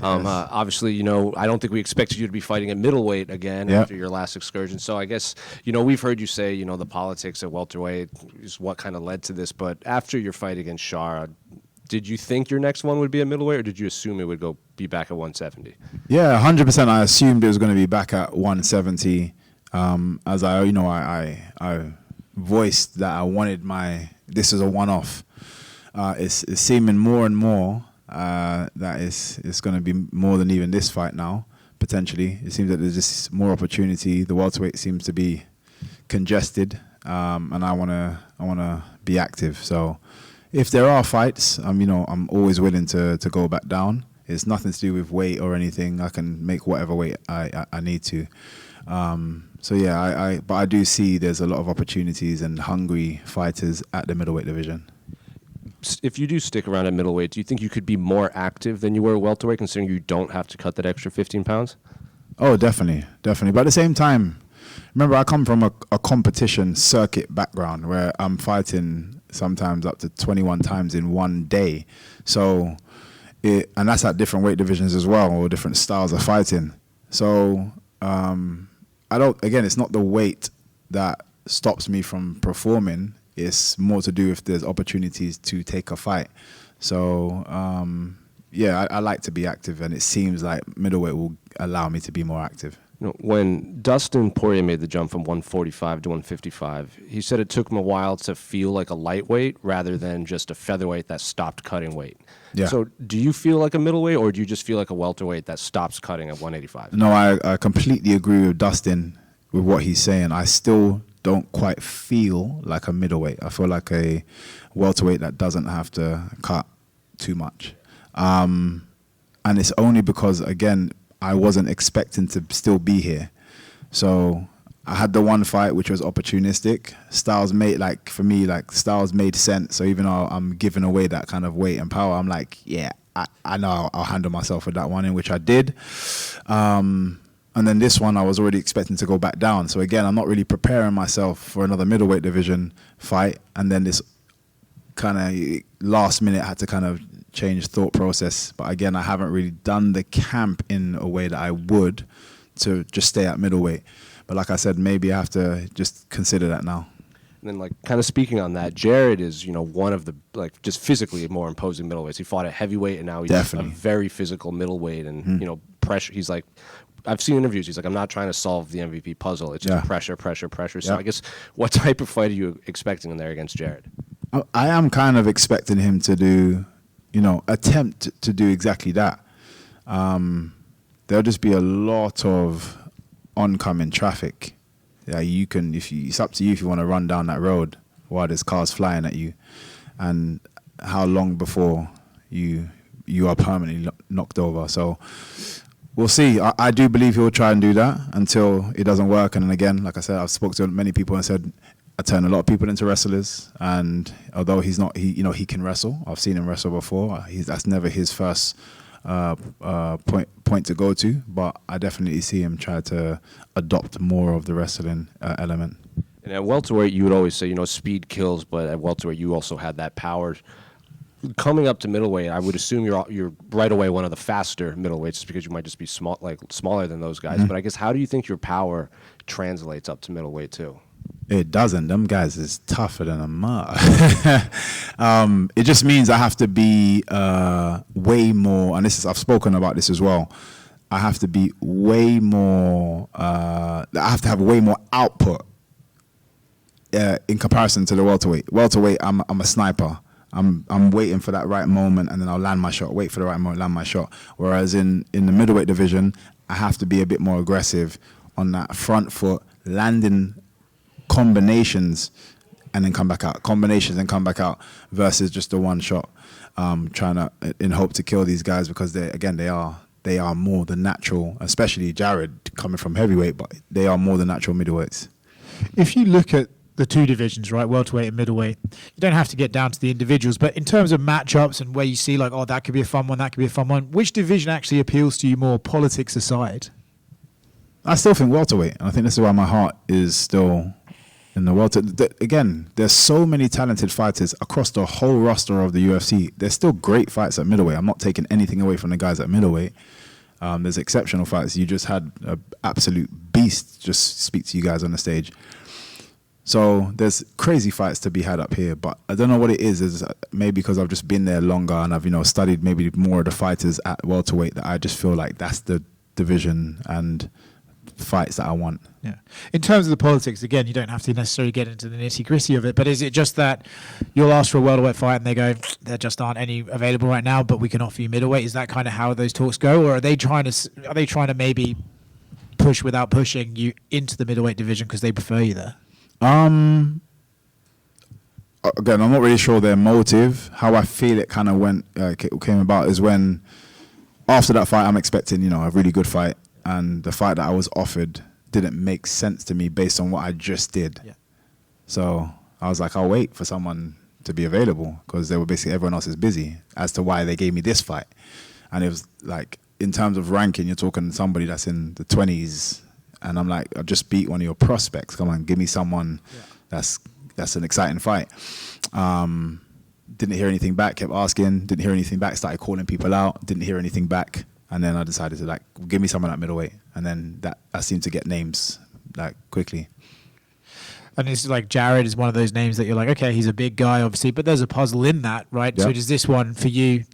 Obviously, I don't think we expected you to be fighting at middleweight again after your last excursion. So I guess, we've heard you say, the politics at welterweight is what kind of led to this. But after your fight against Shara, did you think your next one would be a middleweight, or did you assume it would be back at 170? Yeah, 100%. I assumed it was going to be back at 170. As I voiced that I wanted this is a one-off. It's seeming more and more that it's going to be more than even this fight now, potentially. It seems that there's just more opportunity. The welterweight seems to be congested, and I wanna be active. So if there are fights, I'm always willing to go back down. It's nothing to do with weight or anything. I can make whatever weight I need to. But I do see there's a lot of opportunities and hungry fighters at the middleweight division. If you do stick around at middleweight, do you think you could be more active than you were at welterweight, considering you don't have to cut that extra 15 pounds? Oh, definitely. But at the same time, remember, I come from a competition circuit background where I'm fighting sometimes up to 21 times in one day. So, and that's at different weight divisions as well, or different styles of fighting. So, it's not the weight that stops me from performing. It's more to do if there's opportunities to take a fight. So, I like to be active, and it seems like middleweight will allow me to be more active. When Dustin Poirier made the jump from 145 to 155, he said it took him a while to feel like a lightweight rather than just a featherweight that stopped cutting weight. Yeah. So do you feel like a middleweight, or do you just feel like a welterweight that stops cutting at 185? No, I completely agree with Dustin with what he's saying. I still don't quite feel like a middleweight. I feel like a welterweight that doesn't have to cut too much. And it's only because, again, I wasn't expecting to still be here. So I had the one fight which was opportunistic. Styles made sense. So even though I'm giving away that kind of weight and power, I'm like, yeah, I know I'll handle myself with that one, in which I did. And then this one, I was already expecting to go back down. So again, I'm not really preparing myself for another middleweight division fight. And then this kind of last minute had to kind of change thought process. But again, I haven't really done the camp in a way that I would to just stay at middleweight. But like I said, maybe I have to just consider that now. And then, kind of speaking on that, Jared is, one of the, just physically more imposing middleweights. He fought at heavyweight, and now he's a very physical middleweight. And, pressure. He's like, I've seen interviews. He's like, I'm not trying to solve the MVP puzzle. It's just pressure. So I guess, what type of fight are you expecting in there against Jared? I am kind of expecting him to do, attempt to do exactly that. There'll just be a lot of oncoming traffic. Yeah, it's up to you if you want to run down that road while there's cars flying at you, and how long before you are permanently knocked over. So we'll see. I do believe he'll try and do that until it doesn't work. And then again, like I said, I've spoken to many people and said I turn a lot of people into wrestlers. And although he can wrestle. I've seen him wrestle before. That's never his first point to go to, but I definitely see him try to adopt more of the wrestling element. And at welterweight, you would always say, speed kills, but at welterweight, you also had that power. Coming up to middleweight, I would assume you're right away one of the faster middleweights, just because you might just be smaller than those guys. Mm-hmm. But I guess, how do you think your power translates up to middleweight too? It doesn't. Them guys is tougher than a mud. It just means I have to be way more, and I've spoken about this as well. I have to be way more. I have to have way more output in comparison to the welterweight. Welterweight, I'm a sniper. I'm waiting for that right moment, and then I'll land my shot. Wait for the right moment, land my shot. Whereas in the middleweight division, I have to be a bit more aggressive on that front foot, landing combinations and then come back out. Combinations and come back out versus just the one shot. Trying to in hope to kill these guys, because they are more than natural, especially Jared coming from heavyweight, but they are more than natural middleweights. If you look at the two divisions, right, welterweight and middleweight, you don't have to get down to the individuals, but in terms of matchups and where you see that could be a fun one, that could be a fun one, which division actually appeals to you more, politics aside? I still think welterweight, and I think this is why my heart is still in the world. Again, there's so many talented fighters across the whole roster of the UFC. There's still great fights at middleweight. I'm not taking anything away from the guys at middleweight. There's exceptional fights. You just had an absolute beast just speak to you guys on the stage. So there's crazy fights to be had up here, but I don't know what it is maybe because I've just been there longer and I've, studied maybe more of the fighters at welterweight, that I just feel like that's the division and fights that I want. Yeah. In terms of the politics, again, you don't have to necessarily get into the nitty-gritty of it, but is it just that you'll ask for a welterweight fight and they go, there just aren't any available right now, but we can offer you middleweight? Is that kind of how those talks go, or are they trying to maybe push without pushing you into the middleweight division because they prefer you there? Again, I'm not really sure their motive. How I feel it kind of came about is when after that fight, I'm expecting, a really good fight. And the fight that I was offered didn't make sense to me based on what I just did. Yeah. So I was like, I'll wait for someone to be available because they were basically everyone else is busy as to why they gave me this fight. And it was like, in terms of ranking, you're talking somebody that's in the 20s. And I'm like, I just beat one of your prospects. Come on, give me someone that's an exciting fight. Didn't hear anything back, kept asking, didn't hear anything back, started calling people out, didn't hear anything back. And then I decided to give me someone at middleweight. And then I seemed to get names quickly. And it's like Jared is one of those names that you're like, okay, he's a big guy, obviously, but there's a puzzle in that, right? Yep. So does this one for you,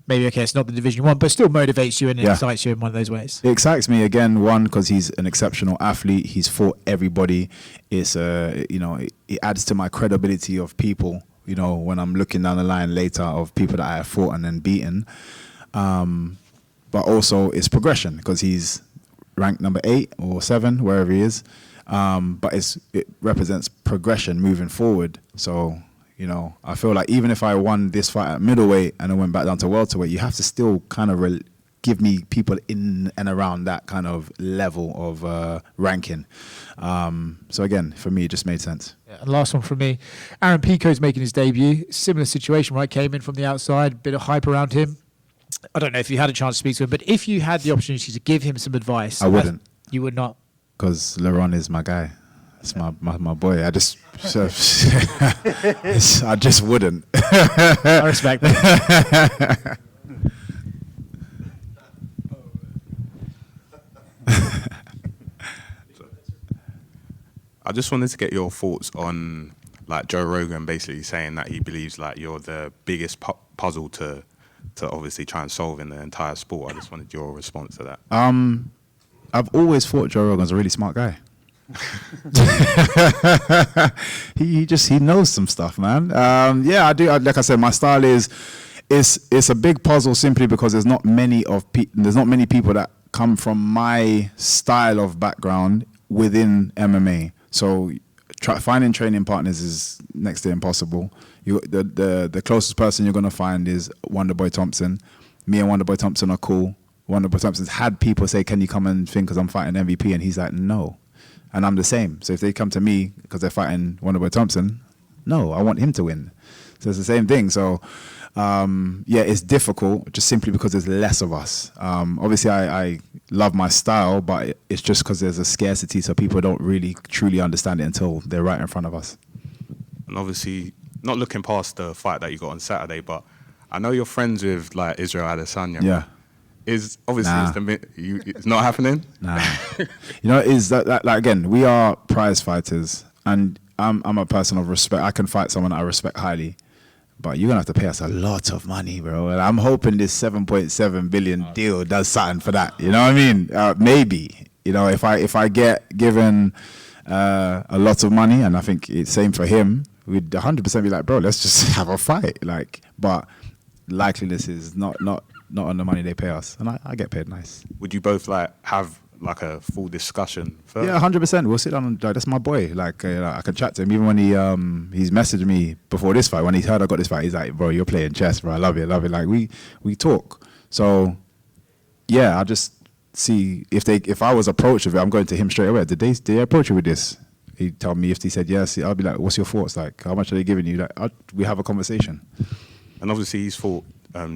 maybe, okay, it's not the division you want, but still motivates you and excites you in one of those ways? It excites me, again, one, because he's an exceptional athlete. He's fought everybody. It's, it adds to my credibility of people, when I'm looking down the line later of people that I have fought and then beaten. But also it's progression because he's ranked number 8 or 7, wherever he is. But it represents progression moving forward. So, I feel like even if I won this fight at middleweight and I went back down to welterweight, you have to still kind of give me people in and around that kind of level of ranking. So again, for me, it just made sense. Yeah, and last one from me. Aaron Pico's making his debut. Similar situation, right? Came in from the outside, bit of hype around him. I don't know if you had a chance to speak to him, but if you had the opportunity to give him some advice, I wouldn't. You would not? Because Laurent is my guy. It's my boy. I just wouldn't. I respect that. I just wanted to get your thoughts on Joe Rogan basically saying that he believes you're the biggest puzzle to obviously try and solve in the entire sport. I just wanted your response to that. I've always thought Joe Rogan's a really smart guy. he knows some stuff, man. I do. Like I said, my style it's a big puzzle simply because there's not many people that come from my style of background within MMA. So finding training partners is next to impossible. The closest person you're going to find is Wonderboy Thompson. Me and Wonderboy Thompson are cool. Wonderboy Thompson's had people say, can you come and think because I'm fighting MVP? And he's like, no. And I'm the same. So if they come to me because they're fighting Wonderboy Thompson, no, I want him to win. So it's the same thing. So, it's difficult just simply because there's less of us. Obviously, I love my style, but it's just because there's a scarcity, so people don't really truly understand it until they're right in front of us. And obviously, not looking past the fight that you got on Saturday, but I know you're friends with Israel Adesanya. Yeah. It's not happening? Nah. Is that again, we are prize fighters, and I'm a person of respect. I can fight someone I respect highly, but you're going to have to pay us a lot of money, bro. And I'm hoping this 7.7 billion deal does something for that. You know what I mean? Maybe. If I get given a lot of money, and I think it's same for him, we'd 100% be like, bro, let's just have a fight. But likeliness is not on the money they pay us, and I get paid nice. Would you both have a full discussion first? Yeah, 100%. We'll sit down and that's my boy. I can chat to him. Even when he's messaged me before this fight, when he heard I got this fight, he's like, bro, you're playing chess, bro. I love it. We talk. So yeah, I just see if I was approached with it, I'm going to him straight away. Did they approach you with this? He'd tell me if he said yes. I'll be like, what's your thoughts? How much are they giving you? We have a conversation. And obviously he's fought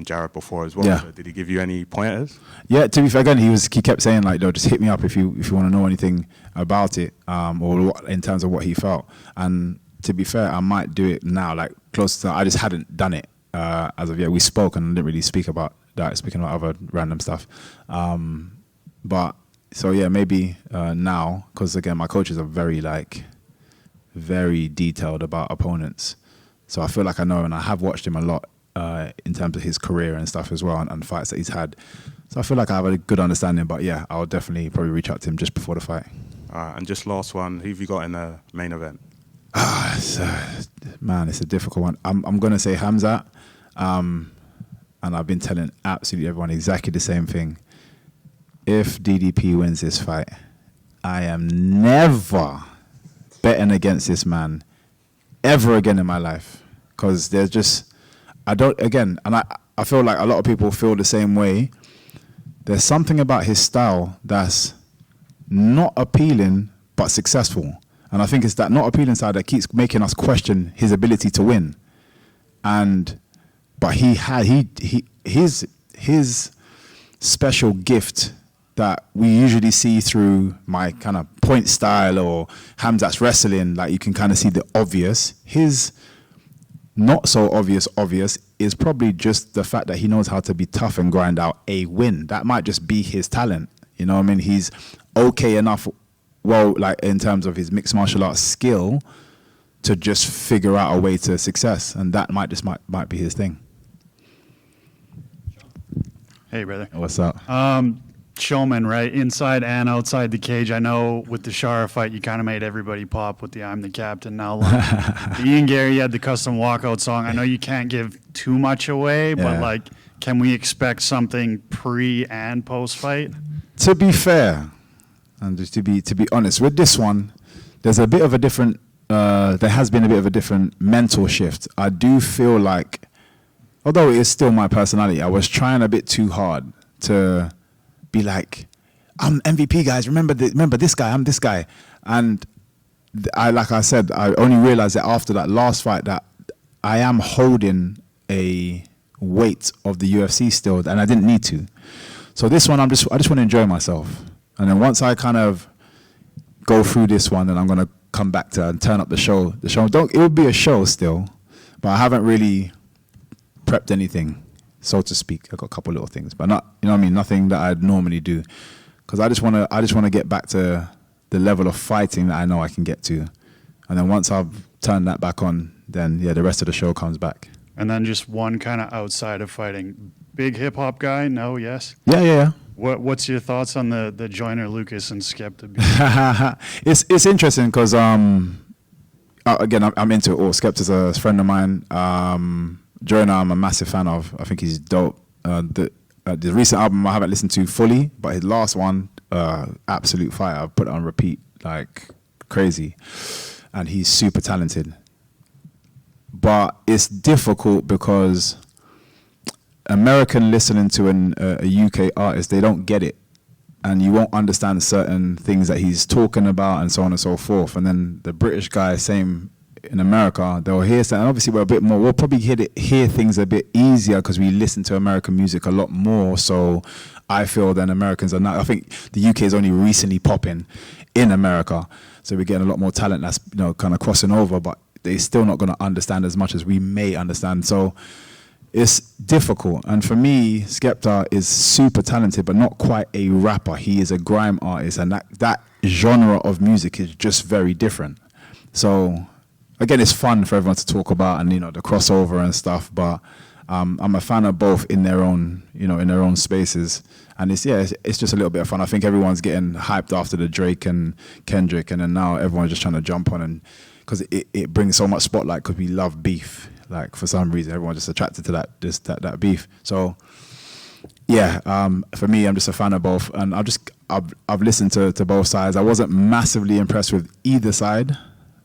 Jared before as well. Yeah. So did he give you any pointers? Yeah, to be fair, again, he kept saying like, "No, just hit me up if you want to know anything about it, or what, in terms of what he felt." And to be fair, I might do it now, like close to. I just hadn't done it as of yet. We spoke and didn't really speak about that. Speaking about other random stuff, but so yeah, maybe now, because again, my coaches are very detailed about opponents, so I feel like I know, and I have watched him a lot. In terms of his career and stuff as well, and fights that he's had. So I feel like I have a good understanding, but yeah, I'll definitely probably reach out to him just before the fight. And just last one, who have you got in the main event? Man, it's a difficult one. I'm going to say Hamzat, and I've been telling absolutely everyone exactly the same thing. If DDP wins this fight, I am never betting against this man ever again in my life, because there's just... I feel like a lot of people feel the same way. There's something about his style that's not appealing but successful. And I think it's that not appealing side that keeps making us question his ability to win. But his special gift that we usually see through my kind of point style or Hamzat's wrestling, like you can kind of see the obvious. His not so obvious is probably just the fact that he knows how to be tough and grind out a win. That might just be his talent. You know what I mean? He's okay enough, well, like in terms of his mixed martial arts skill, to just figure out a way to success. And that might be his thing. Hey, brother. What's up? Showman, right? Inside and outside the cage. I know with the Shara fight, you kind of made everybody pop with the "I'm the captain now" line. Ian Gary had the custom walkout song. I know you can't give too much away, but like, can we expect something pre and post fight? To be fair, and just to be honest, with this one, there's a bit of a different. There has been a bit of a different mental shift. I do feel like, although it is still my personality, I was trying a bit too hard to be like, I'm MVP, guys. Remember this guy. I'm this guy. And like I said, I only realized that after that last fight that I am holding a weight of the UFC still, and I didn't need to. So this one, I just want to enjoy myself. And then once I kind of go through this one, then I'm gonna come back to and turn up the show. It will be a show still, but I haven't really prepped anything, so to speak. I got a couple little things, but not, you know what I mean, nothing that I'd normally do, because I just want to get back to the level of fighting that I know I can get to, and then once I've turned that back on, then yeah, the rest of the show comes back. And then just one kind of outside of fighting, big hip hop guy. No, yes. Yeah. What's your thoughts on the Joyner Lucas and Skepta? It's interesting because again, I'm into it all. Skepta's a friend of mine. Joyner, I'm a massive fan of. I think he's dope. The recent album I haven't listened to fully, but his last one, absolute fire. I've put it on repeat like crazy, and he's super talented. But it's difficult because American listening to a UK artist, they don't get it, and you won't understand certain things that he's talking about, and so on and so forth. And then the British guy, same in America, they'll hear something. Obviously, we'll probably hear things a bit easier because we listen to American music a lot more. So I feel than Americans are now. I think the UK is only recently popping in America, so we're getting a lot more talent that's kind of crossing over, but they're still not going to understand as much as we may understand. So it's difficult. And for me, Skepta is super talented, but not quite a rapper. He is a grime artist, and that genre of music is just very different. So again, it's fun for everyone to talk about, and the crossover and stuff. But I'm a fan of both in their own, in their own spaces. And it's just a little bit of fun. I think everyone's getting hyped after the Drake and Kendrick, and then now everyone's just trying to jump on, and because it brings so much spotlight because we love beef. Like for some reason, everyone's just attracted to that beef. So yeah, for me, I'm just a fan of both, and I've listened to both sides. I wasn't massively impressed with either side.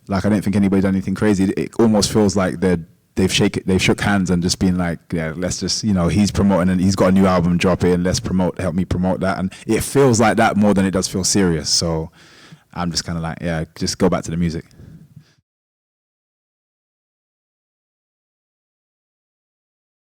Like I didn't think anybody done anything crazy. It almost feels like they've shook hands and just been like, yeah, let's just, he's promoting and he's got a new album dropping, let's help me promote that. And it feels like that more than it does feel serious. So I'm just kind of like, yeah, just go back to the music.